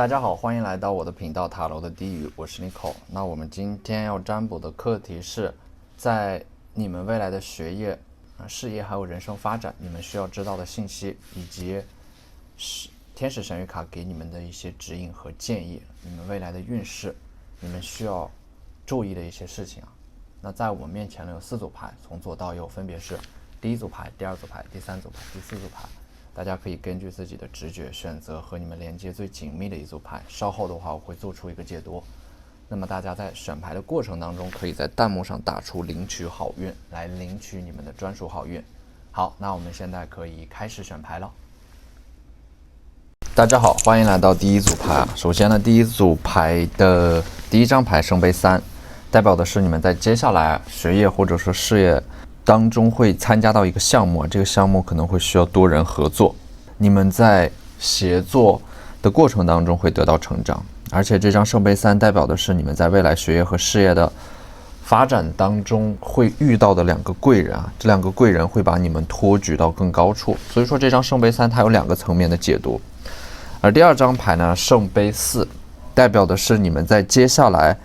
大家好，欢迎来到我的频道塔罗的低语，我是 Nico。那我们今天要占卜的课题是，在你们未来的学业、事业还有人生发展，你们需要知道的信息，以及天使神谕卡给你们的一些指引和建议，你们未来的运势，你们需要注意的一些事情啊。那在我面前呢有4组牌，从左到右分别是第1组牌、第2组牌、第3组牌、第4组牌。大家可以根据自己的直觉选择和你们连接最紧密的一组牌。稍后的话我会做出一个解读。那么大家在选牌的过程当中，可以在弹幕上打出领取好运，来领取你们的专属好运。好，那我们现在可以开始选牌了。大家好，欢迎来到第1组牌。首先呢，第1组牌的第1张牌圣杯3，代表的是你们在接下来学业或者说事业当中会参加到一个项目，这个项目可能会需要多人合作，你们在协作的过程当中会得到成长，而且这张圣杯3代表的是你们在未来学业和事业的发展当中会遇到的2个贵人啊，这2个贵人会把你们托举到更高处，所以说这张圣杯3它有2个层面的解读。而第2张牌呢，圣杯4。代表的是你们在接下来，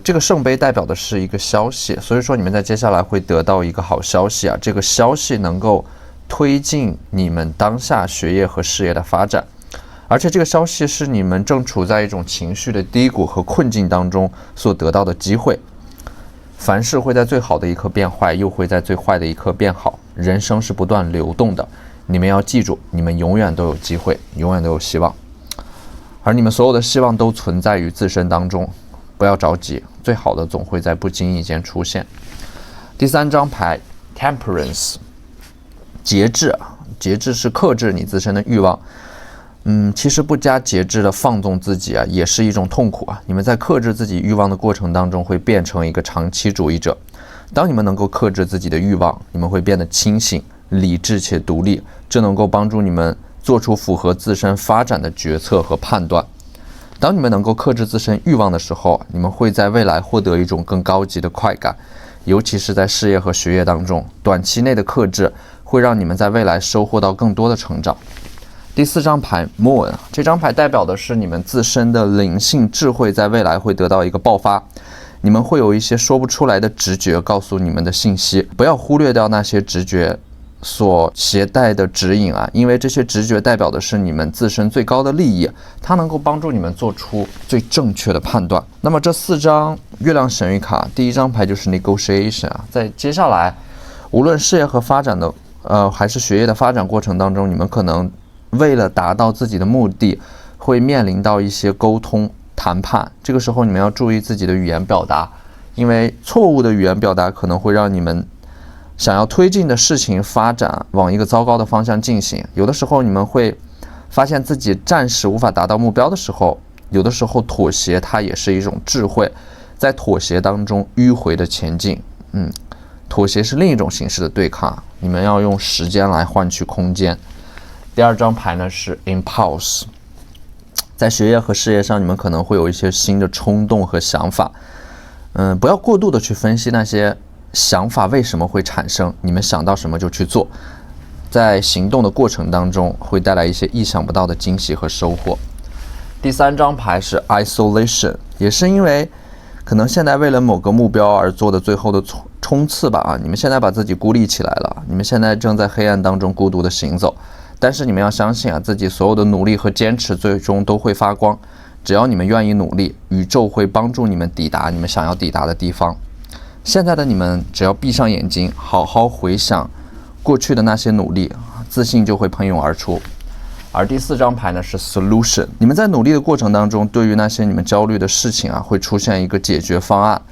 这个圣杯代表的是一个消息，所以说你们在接下来会得到一个好消息啊，这个消息能够推进你们当下学业和事业的发展，而且这个消息是你们正处在一种情绪的低谷和困境当中所得到的机会。凡事会在最好的一刻变坏，又会在最坏的一刻变好，人生是不断流动的，你们要记住，你们永远都有机会，永远都有希望。而你们所有的希望都存在于自身当中，不要着急，最好的总会在不经意间出现。第3张牌 Temperance， 节制，节制是克制你自身的欲望。其实不加节制的放纵自己啊，也是一种痛苦啊。你们在克制自己欲望的过程当中，会变成一个长期主义者。当你们能够克制自己的欲望，你们会变得清醒、理智且独立，这能够帮助你们做出符合自身发展的决策和判断。当你们能够克制自身欲望的时候，你们会在未来获得一种更高级的快感，尤其是在事业和学业当中，短期内的克制会让你们在未来收获到更多的成长。第4张牌 Moon， 这张牌代表的是你们自身的灵性智慧在未来会得到一个爆发，你们会有一些说不出来的直觉告诉你们的信息，不要忽略掉那些直觉所携带的指引啊，因为这些直觉代表的是你们自身最高的利益，它能够帮助你们做出最正确的判断。那么这4张月亮神谕卡，第1张牌就是 Negotiation 啊，在接下来无论事业和发展的还是学业的发展过程当中，你们可能为了达到自己的目的会面临到一些沟通谈判，这个时候你们要注意自己的语言表达，因为错误的语言表达可能会让你们想要推进的事情发展往一个糟糕的方向进行。有的时候你们会发现自己暂时无法达到目标的时候，有的时候妥协它也是一种智慧，在妥协当中迂回的前进。妥协是另一种形式的对抗，你们要用时间来换取空间。第2张牌呢是 Impulse， 在学业和事业上你们可能会有一些新的冲动和想法，不要过度的去分析那些想法为什么会产生，你们想到什么就去做，在行动的过程当中会带来一些意想不到的惊喜和收获。第3张牌是 Isolation， 也是因为可能现在为了某个目标而做的最后的冲刺吧，你们现在把自己孤立起来了，你们现在正在黑暗当中孤独的行走，但是你们要相信啊，自己所有的努力和坚持最终都会发光，只要你们愿意努力，宇宙会帮助你们抵达你们想要抵达的地方。现在的你们只要闭上眼睛，好好回想过去的那些努力，自信就会喷涌而出。而第4张牌呢是 Solution， 你们在努力的过程当中，对于那些你们焦虑的事情啊，会出现一个解决方案。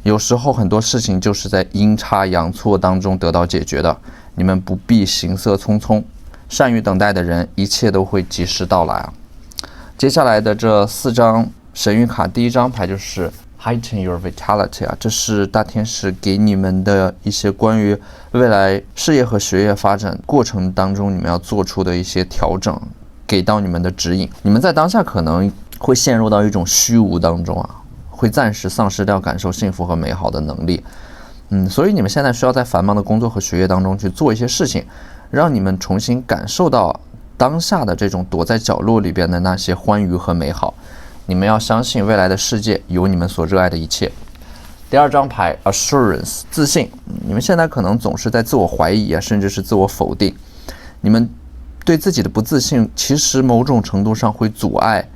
有时候很多事情就是在阴差阳错当中得到解决的，你们不必行色匆匆，善于等待的人，一切都会及时到来啊。接下来的这4张神谕卡，第1张牌就是Heighten your vitality 啊，这是大天使给你们的一些关于未来事业和学业发展过程当中你们要做出的一些调整，给到你们的指引。你们在当下可能会陷入到一种虚无当中啊，会暂时丧失掉感受幸福和美好的能力。所以你们现在需要在繁忙的工作和学业当中去做一些事情，让你们重新感受到当下的这种躲在角落里边的那些欢愉和美好。你们要相信未来的世界有你们所热爱的一切。第二张牌 Assurance 自信，你们现在可能总是在自我怀疑啊，甚至是自我否定。你们对自己的不自信，其实某种程度上会阻碍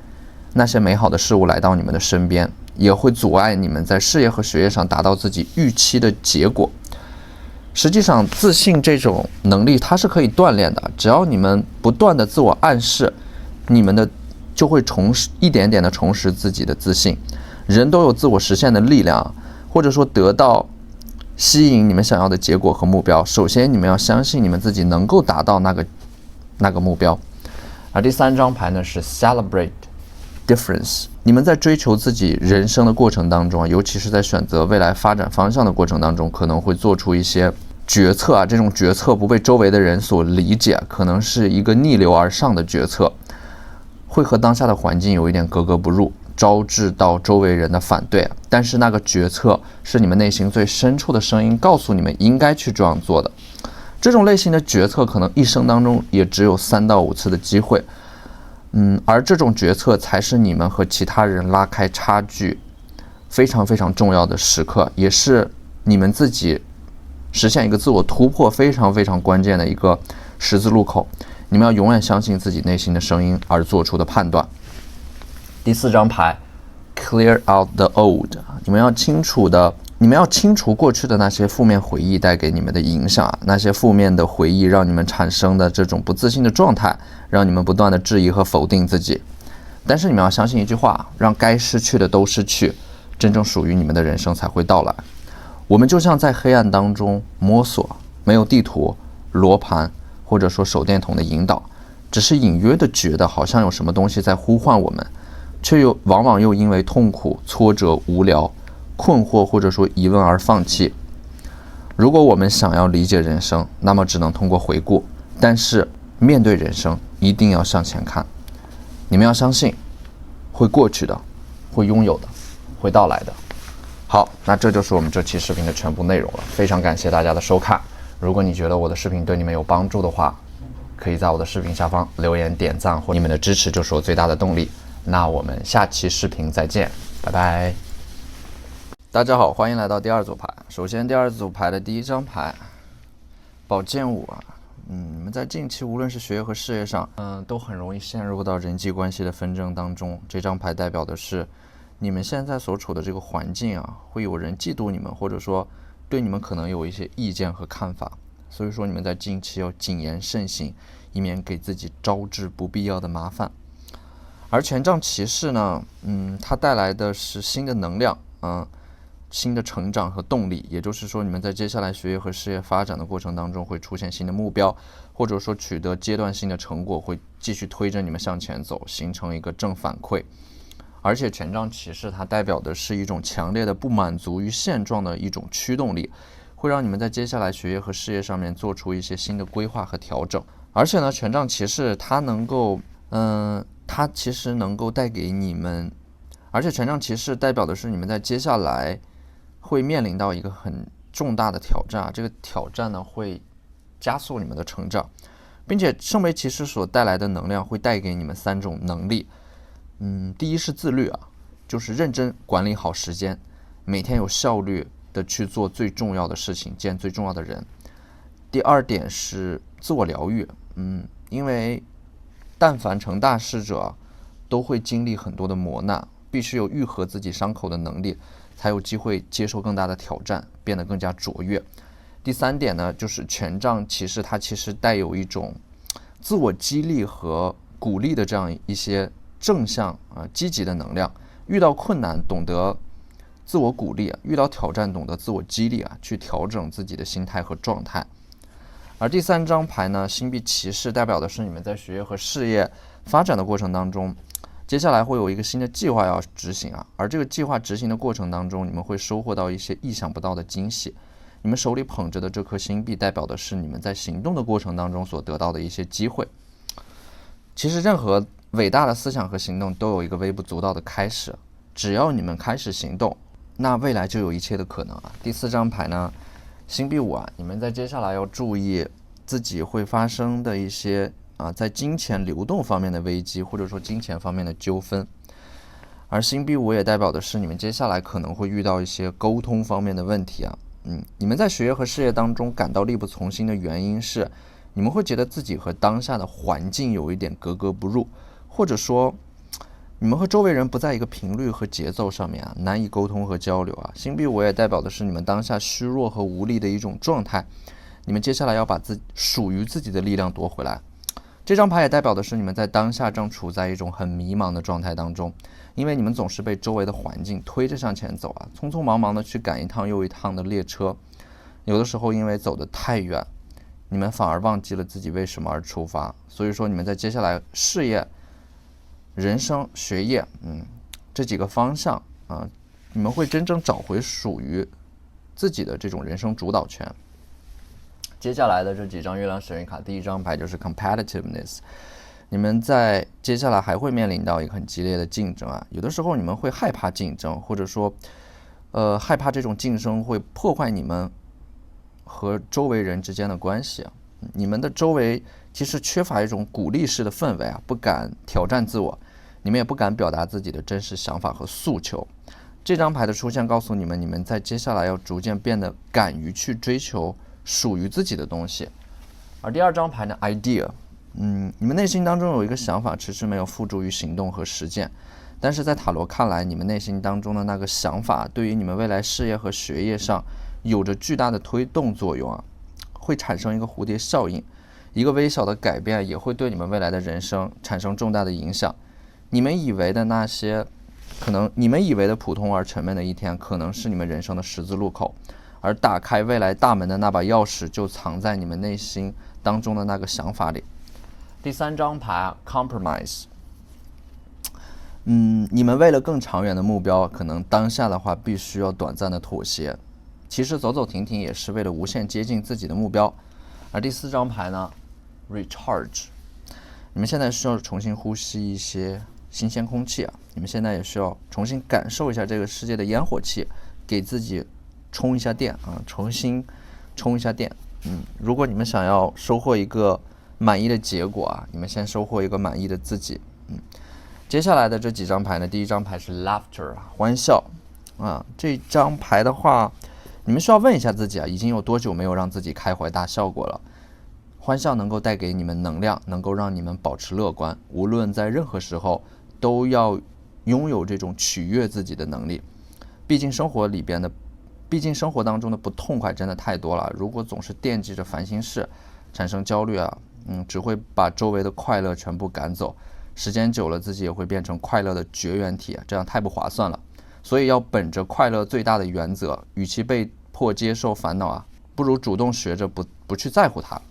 那些美好的事物来到你们的身边，也会阻碍你们在事业和学业上达到自己预期的结果。实际上，自信这种能力它是可以锻炼的，只要你们不断的自我暗示，你们的就会一点点的重拾自己的自信。人都有自我实现的力量，或者说得到吸引你们想要的结果和目标。首先你们要相信你们自己能够达到那个目标。而第三张牌呢是 Celebrate Difference， 你们在追求自己人生的过程当中，尤其是在选择未来发展方向的过程当中，可能会做出一些决策啊，这种决策不被周围的人所理解，可能是一个逆流而上的决策，会和当下的环境有一点格格不入，招致到周围人的反对。但是那个决策是你们内心最深处的声音告诉你们应该去这样做的。这种类型的决策可能一生当中也只有3到5次的机会，而这种决策才是你们和其他人拉开差距非常非常重要的时刻，也是你们自己实现一个自我突破非常非常关键的一个十字路口。你们要永远相信自己内心的声音而做出的判断。第4张牌 Clear out the old， 你们要清除过去的那些负面回忆带给你们的影响，那些负面的回忆让你们产生的这种不自信的状态，让你们不断的质疑和否定自己。但是你们要相信一句话，让该失去的都失去，真正属于你们的人生才会到来。我们就像在黑暗当中摸索，没有地图、罗盘或者说手电筒的引导，只是隐约的觉得好像有什么东西在呼唤我们，却往往又因为痛苦、挫折、无聊、困惑或者说疑问而放弃。如果我们想要理解人生，那么只能通过回顾，但是面对人生一定要向前看。你们要相信会过去的，会拥有的，会到来的。好，那这就是我们这期视频的全部内容了，非常感谢大家的收看。如果你觉得我的视频对你们有帮助的话，可以在我的视频下方留言点赞，或你们的支持就是我最大的动力。那我们下期视频再见，拜拜。大家好，欢迎来到第二组牌。首先第二组牌的第1张牌宝剑5啊，你们在近期无论是学业和事业上，都很容易陷入到人际关系的纷争当中。这张牌代表的是你们现在所处的这个环境啊，会有人嫉妒你们，或者说对你们可能有一些意见和看法，所以说你们在近期要谨言慎行，以免给自己招致不必要的麻烦。而权杖骑士呢，它带来的是新的能量，新的成长和动力，也就是说你们在接下来学业和事业发展的过程当中会出现新的目标，或者说取得阶段性的成果，会继续推着你们向前走，形成一个正反馈。而且权杖骑士它代表的是一种强烈的不满足于现状的一种驱动力，会让你们在接下来学业和事业上面做出一些新的规划和调整。而且呢，权杖骑士它其实能够带给你们，而且权杖骑士代表的是你们在接下来会面临到一个很重大的挑战，这个挑战呢会加速你们的成长，并且圣杯骑士所带来的能量会带给你们3种能力。第一是自律啊，就是认真管理好时间，每天有效率的去做最重要的事情，见最重要的人。第2点是自我疗愈，因为但凡成大事者都会经历很多的磨难，必须有愈合自己伤口的能力，才有机会接受更大的挑战，变得更加卓越。第3点呢，就是权杖骑士它其实带有一种自我激励和鼓励的这样一些正向积极的能量。遇到困难懂得自我鼓励，遇到挑战懂得自我激励去调整自己的心态和状态。而第3张牌呢，星币骑士代表的是你们在学业和事业发展的过程当中，接下来会有一个新的计划要执行而这个计划执行的过程当中，你们会收获到一些意想不到的惊喜。你们手里捧着的这颗星币代表的是你们在行动的过程当中所得到的一些机会。其实任何伟大的思想和行动都有一个微不足道的开始，只要你们开始行动，那未来就有一切的可能第4张牌呢，星币5你们在接下来要注意自己会发生的一些在金钱流动方面的危机，或者说金钱方面的纠纷。而星币5也代表的是你们接下来可能会遇到一些沟通方面的问题啊。你们在学业和事业当中感到力不从心的原因是，你们会觉得自己和当下的环境有一点格格不入，或者说你们和周围人不在一个频率和节奏上面难以沟通和交流星币5也代表的是你们当下虚弱和无力的一种状态，你们接下来要把属于自己的力量夺回来。这张牌也代表的是你们在当下正处在一种很迷茫的状态当中，因为你们总是被周围的环境推着向前走匆匆忙忙的去赶一趟又一趟的列车，有的时候因为走得太远，你们反而忘记了自己为什么而出发。所以说你们在接下来事业、人生、学业这几个方向你们会真正找回属于自己的这种人生主导权。接下来的这几张月亮神谕卡，第一张牌就是 competitiveness， 你们在接下来还会面临到一个很激烈的竞争有的时候你们会害怕竞争，或者说害怕这种竞争会破坏你们和周围人之间的关系你们的周围其实缺乏一种鼓励式的氛围不敢挑战自我，你们也不敢表达自己的真实想法和诉求。这张牌的出现告诉你们，你们在接下来要逐渐变得敢于去追求属于自己的东西。而第二张牌呢 idea， 你们内心当中有一个想法迟迟没有付诸于行动和实践，但是在塔罗看来，你们内心当中的那个想法对于你们未来事业和学业上有着巨大的推动作用会产生一个蝴蝶效应，一个微小的改变也会对你们未来的人生产生重大的影响。你们以为的普通而沉闷的一天，可能是你们人生的十字路口，而打开未来大门的那把钥匙就藏在你们内心当中的那个想法里。第三张牌 compromise， 你们为了更长远的目标，可能当下的话必须要短暂的妥协，其实走走停停也是为了无限接近自己的目标。而第四张牌呢 recharge， 你们现在需要重新呼吸一些新鲜空气你们现在也需要重新感受一下这个世界的烟火气，给自己充一下电重新充一下电。如果你们想要收获一个满意的结果你们先收获一个满意的自己。接下来的这几张牌呢，第一张牌是 laughter， 欢笑这张牌的话，你们需要问一下自己已经有多久没有让自己开怀大笑过了。欢笑能够带给你们能量，能够让你们保持乐观，无论在任何时候都要拥有这种取悦自己的能力。毕竟生活当中的不痛快真的太多了，如果总是惦记着烦心事，产生焦虑只会把周围的快乐全部赶走，时间久了自己也会变成快乐的绝缘体这样太不划算了。所以要本着快乐最大的原则，与其被迫接受烦恼不如主动学着不去在乎它。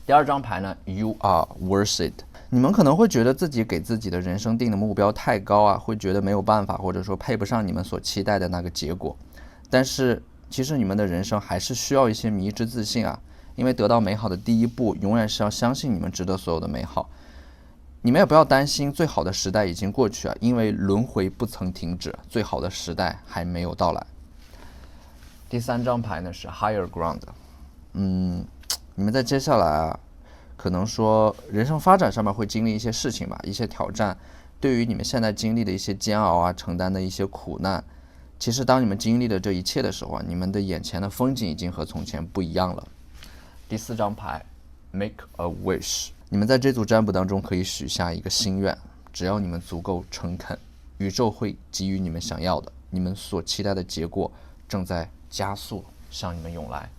第二张牌呢 You are worth it， 你们可能会觉得自己给自己的人生定的目标太高会觉得没有办法，或者说配不上你们所期待的那个结果。但是其实你们的人生还是需要一些迷之自信因为得到美好的第一步永远是要相信你们值得所有的美好。你们也不要担心最好的时代已经过去因为轮回不曾停止，最好的时代还没有到来。第三张牌呢是 higher ground， 你们在接下来可能说人生发展上面会经历一些事情一些挑战，对于你们现在经历的一些煎熬承担的一些苦难，其实当你们经历了这一切的时候你们的眼前的风景已经和从前不一样了。第四张牌 make a wish， 你们在这组占卜当中可以许下一个心愿，只要你们足够诚恳，宇宙会给予你们想要的，你们所期待的结果正在加速向你们涌来。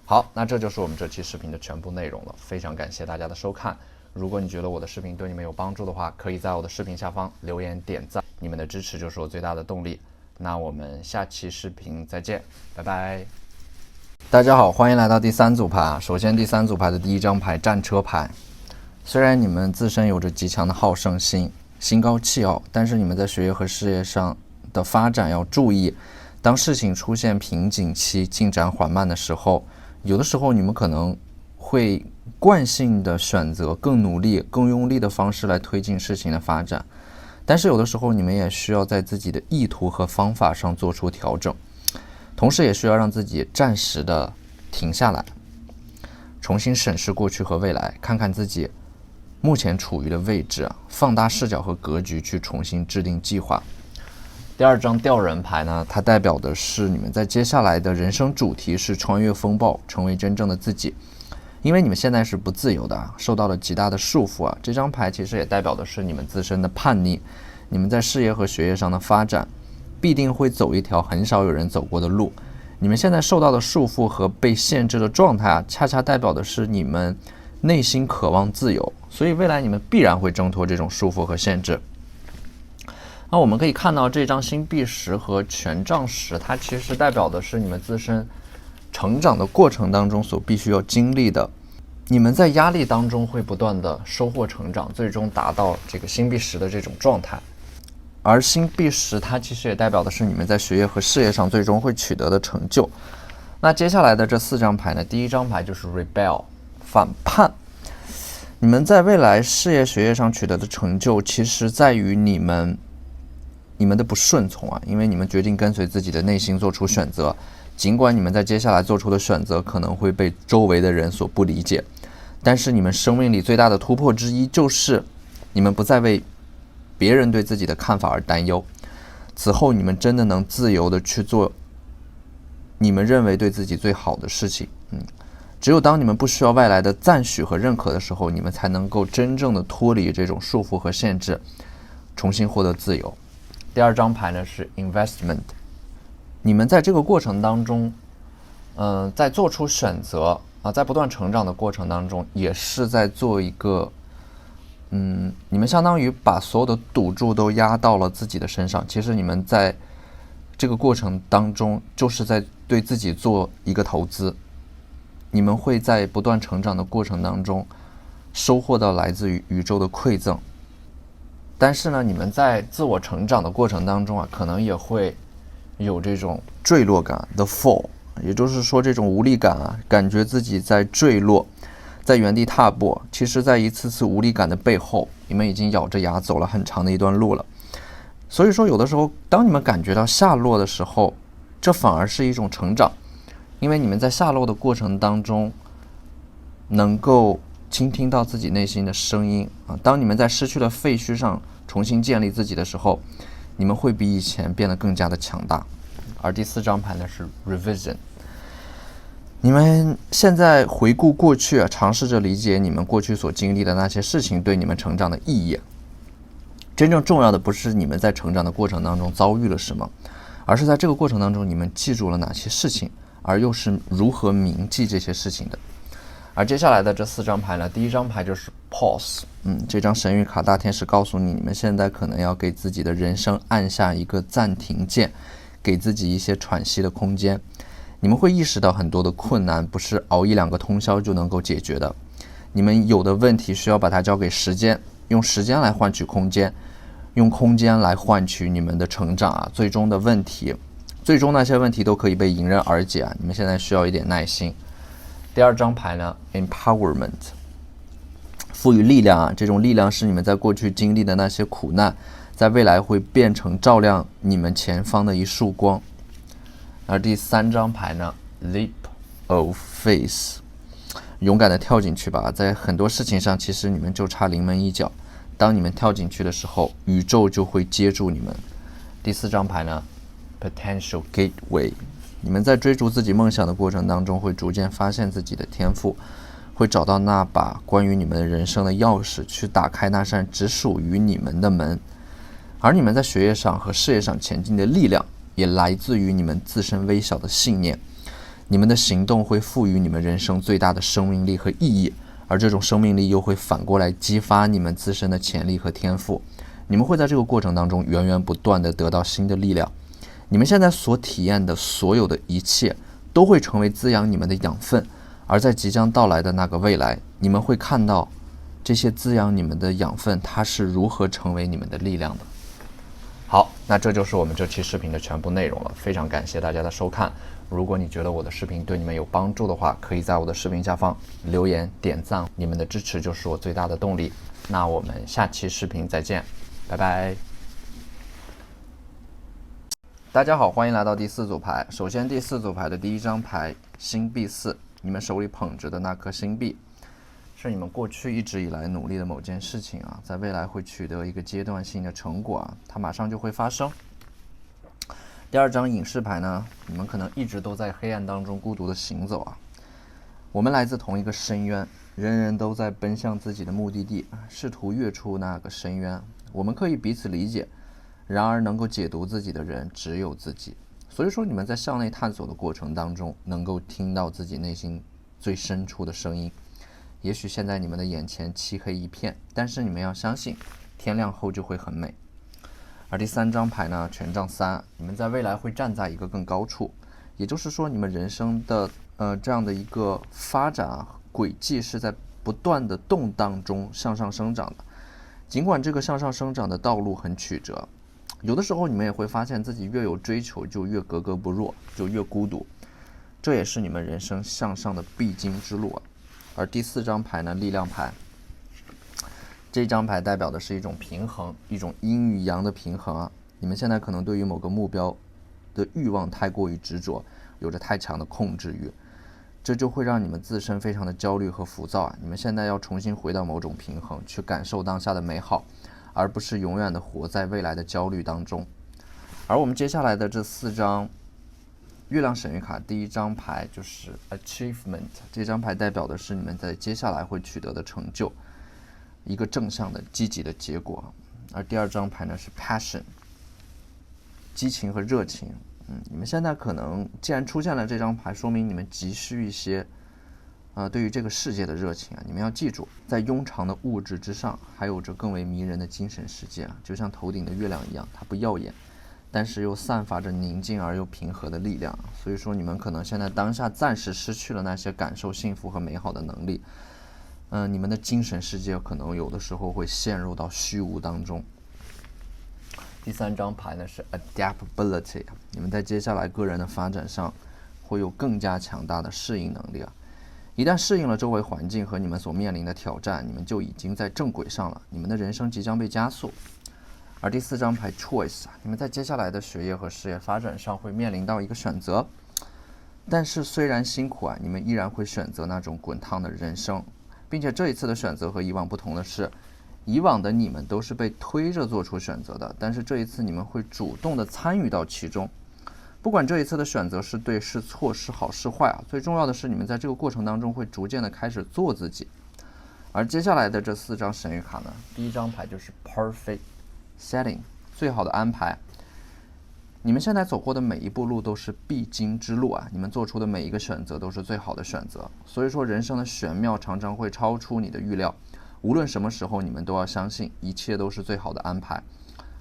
好，那这就是我们这期视频的全部内容了，非常感谢大家的收看。如果你觉得我的视频对你们有帮助的话，可以在我的视频下方留言点赞，你们的支持就是我最大的动力。那我们下期视频再见，拜拜。大家好，欢迎来到第三组牌首先第三组牌的第一张牌战车牌，虽然你们自身有着极强的好胜心，心高气傲，但是你们在学业和事业上的发展要注意，当事情出现瓶颈期，进展缓慢的时候，有的时候你们可能会惯性的选择更努力更用力的方式来推进事情的发展，但是有的时候你们也需要在自己的意图和方法上做出调整，同时也需要让自己暂时的停下来，重新审视过去和未来，看看自己目前处于的位置，放大视角和格局去重新制定计划。第二张吊人牌呢，它代表的是你们在接下来的人生主题是穿越风暴，成为真正的自己。因为你们现在是不自由的，受到了极大的束缚。这张牌其实也代表的是你们自身的叛逆，你们在事业和学业上的发展必定会走一条很少有人走过的路。你们现在受到的束缚和被限制的状态恰恰代表的是你们内心渴望自由，所以未来你们必然会挣脱这种束缚和限制。那我们可以看到这张星币石和权杖石，它其实代表的是你们自身成长的过程当中所必须要经历的。你们在压力当中会不断的收获成长，最终达到这个星币石的这种状态。而星币石它其实也代表的是你们在学业和事业上最终会取得的成就。那接下来的这4张牌呢，第一张牌就是 Rebel 反叛。你们在未来事业学业上取得的成就，其实在于你们的不顺从因为你们决定跟随自己的内心做出选择，尽管你们在接下来做出的选择可能会被周围的人所不理解，但是你们生命里最大的突破之一就是你们不再为别人对自己的看法而担忧。此后你们真的能自由的去做你们认为对自己最好的事情。只有当你们不需要外来的赞许和认可的时候，你们才能够真正的脱离这种束缚和限制，重新获得自由。第二张牌呢是 Investment。 你们在这个过程当中在做出选择在不断成长的过程当中，也是在做一个你们相当于把所有的赌注都压到了自己的身上。其实你们在这个过程当中就是在对自己做一个投资。你们会在不断成长的过程当中收获到来自于宇宙的馈赠，但是呢，你们在自我成长的过程当中可能也会有这种坠落感 ，the fall， 也就是说这种无力感感觉自己在坠落，在原地踏步。其实在一次次无力感的背后，你们已经咬着牙走了很长的一段路了。所以说有的时候当你们感觉到下落的时候，这反而是一种成长，因为你们在下落的过程当中能够倾听到自己内心的声音当你们在失去了废墟上重新建立自己的时候，你们会比以前变得更加的强大。而第4张牌呢是 Revision。 你们现在回顾过去尝试着理解你们过去所经历的那些事情对你们成长的意义。真正重要的不是你们在成长的过程当中遭遇了什么，而是在这个过程当中你们记住了哪些事情，而又是如何铭记这些事情的。而接下来的这4张牌呢，第一张牌就是 Pause。这张神谕卡大天使告诉你，你们现在可能要给自己的人生按下一个暂停键，给自己一些喘息的空间。你们会意识到很多的困难不是熬1-2个通宵就能够解决的，你们有的问题需要把它交给时间，用时间来换取空间，用空间来换取你们的成长最终那些问题都可以被迎刃而解你们现在需要一点耐心。第2张牌呢 Empowerment， 赋予力量这种力量是你们在过去经历的那些苦难，在未来会变成照亮你们前方的一束光。而第3张牌呢 Leap of Faith， 勇敢的跳进去吧，在很多事情上其实你们就差临门一脚，当你们跳进去的时候，宇宙就会接住你们。第4张牌呢 Potential Gateway， 你们在追逐自己梦想的过程当中会逐渐发现自己的天赋，会找到那把关于你们人生的钥匙，去打开那扇只属于你们的门。而你们在学业上和事业上前进的力量也来自于你们自身微小的信念。你们的行动会赋予你们人生最大的生命力和意义，而这种生命力又会反过来激发你们自身的潜力和天赋。你们会在这个过程当中源源不断地得到新的力量。你们现在所体验的所有的一切都会成为滋养你们的养分，而在即将到来的那个未来，你们会看到这些滋养你们的养分它是如何成为你们的力量的。好，那这就是我们这期视频的全部内容了，非常感谢大家的收看。如果你觉得我的视频对你们有帮助的话，可以在我的视频下方留言点赞，你们的支持就是我最大的动力。那我们下期视频再见，拜拜。大家好，欢迎来到第4组牌。首先第4组牌的第1张牌星币4，你们手里捧着的那颗星币，是你们过去一直以来努力的某件事情啊，在未来会取得一个阶段性的成果啊，它马上就会发生。第二张隐士牌呢，你们可能一直都在黑暗当中孤独的行走啊。我们来自同一个深渊，人人都在奔向自己的目的地，试图跃出那个深渊。我们可以彼此理解，然而能够解读自己的人只有自己。所以说，你们在向内探索的过程当中，能够听到自己内心最深处的声音。也许现在你们的眼前漆黑一片，但是你们要相信，天亮后就会很美。而第三张牌呢，权杖三，你们在未来会站在一个更高处，也就是说，你们人生的这样的一个发展轨迹是在不断的动荡中向上生长的。尽管这个向上生长的道路很曲折，有的时候你们也会发现自己越有追求就越格格不入，就越孤独，这也是你们人生向上的必经之路。而第四张牌呢，力量牌，这张牌代表的是一种平衡，一种阴与阳的平衡啊。你们现在可能对于某个目标的欲望太过于执着，有着太强的控制欲，这就会让你们自身非常的焦虑和浮躁啊。你们现在要重新回到某种平衡，去感受当下的美好，而不是永远的活在未来的焦虑当中。而我们接下来的这四张月亮神谕卡，第一张牌就是 Achievement， 这张牌代表的是你们在接下来会取得的成就，一个正向的积极的结果。而第二张牌呢是 Passion， 激情和热情。你们现在可能既然出现了这张牌，说明你们急需一些对于这个世界的热情啊。你们要记住，在庸常的物质之上，还有着更为迷人的精神世界啊，就像头顶的月亮一样，它不耀眼，但是又散发着宁静而又平和的力量。所以说你们可能现在当下暂时失去了那些感受幸福和美好的能力，你们的精神世界可能有的时候会陷入到虚无当中。第三张牌呢是 Adaptability， 你们在接下来个人的发展上会有更加强大的适应能力啊。一旦适应了周围环境和你们所面临的挑战，你们就已经在正轨上了，你们的人生即将被加速。而第四张牌 Choice， 你们在接下来的学业和事业发展上会面临到一个选择，但是虽然辛苦啊，你们依然会选择那种滚烫的人生，并且这一次的选择和以往不同的是，以往的你们都是被推着做出选择的，但是这一次你们会主动的参与到其中。不管这一次的选择是对是错是好是坏啊，最重要的是你们在这个过程当中会逐渐的开始做自己。而接下来的这四张神谕卡呢，第一张牌就是 Perfect Setting， 最好的安排。你们现在走过的每一步路都是必经之路啊，你们做出的每一个选择都是最好的选择。所以说人生的玄妙常常会超出你的预料，无论什么时候你们都要相信一切都是最好的安排。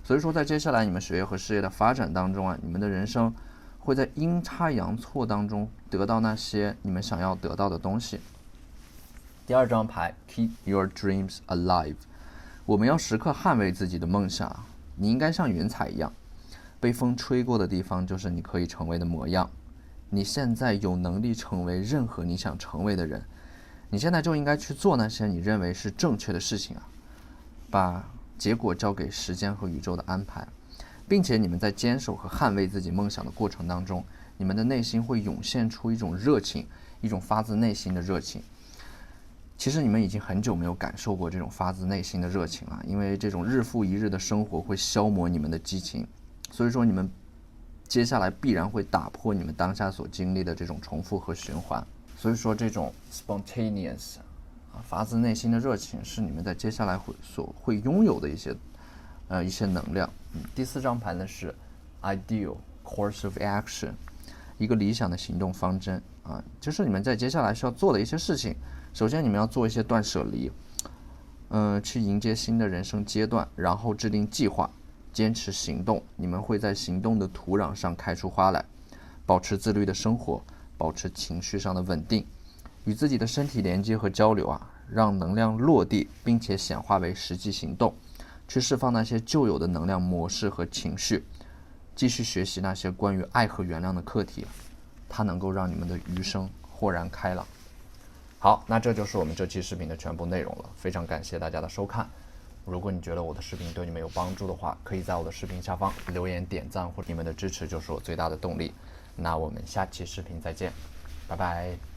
所以说在接下来你们学业和事业的发展当中啊，你们的人生会在阴差阳错当中得到那些你们想要得到的东西。第二张牌 Keep your dreams alive， 我们要时刻捍卫自己的梦想。你应该像云彩一样，被风吹过的地方就是你可以成为的模样。你现在有能力成为任何你想成为的人，你现在就应该去做那些你认为是正确的事情啊，把结果交给时间和宇宙的安排。并且你们在坚守和捍卫自己梦想的过程当中，你们的内心会涌现出一种热情，一种发自内心的热情。其实你们已经很久没有感受过这种发自内心的热情了，因为这种日复一日的生活会消磨你们的激情。所以说你们接下来必然会打破你们当下所经历的这种重复和循环。所以说这种 spontaneous 发自内心的热情是你们在接下来会拥有的一些能量。第四张牌呢是 Ideal Course of Action， 一个理想的行动方针啊，就是你们在接下来需要做的一些事情。首先你们要做一些断舍离，去迎接新的人生阶段，然后制定计划，坚持行动。你们会在行动的土壤上开出花来，保持自律的生活，保持情绪上的稳定，与自己的身体连接和交流啊，让能量落地，并且显化为实际行动，去释放那些旧有的能量模式和情绪，继续学习那些关于爱和原谅的课题，它能够让你们的余生豁然开朗。好，那这就是我们这期视频的全部内容了，非常感谢大家的收看。如果你觉得我的视频对你们有帮助的话，可以在我的视频下方留言点赞，或者你们的支持就是我最大的动力。那我们下期视频再见，拜拜。